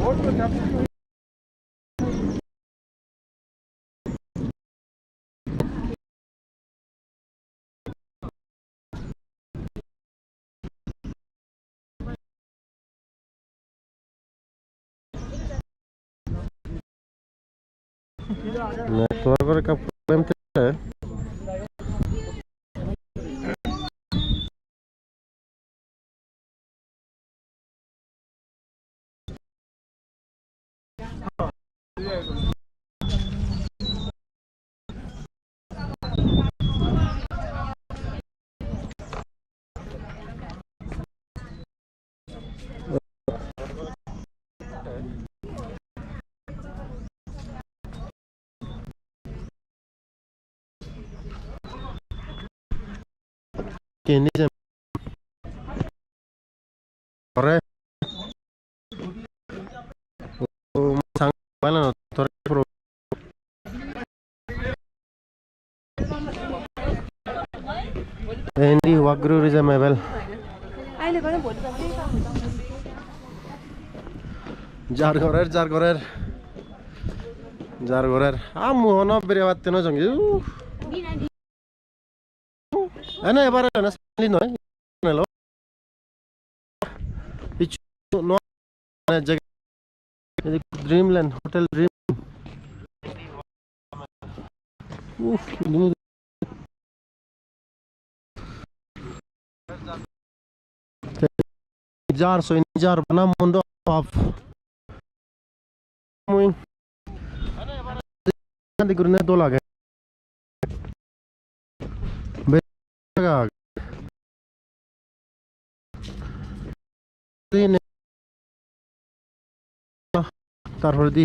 Network का problem तो है। Kini jam sore sang mana sore pro Andy Wagru is a mebel jar gorer amu hono bere batte no jangi ana ebare na sali noy nelo pichu no jaga dreamland hotel dream ini jar so ini jar bana mondo of muy de gurne do lage bega ini tarhor di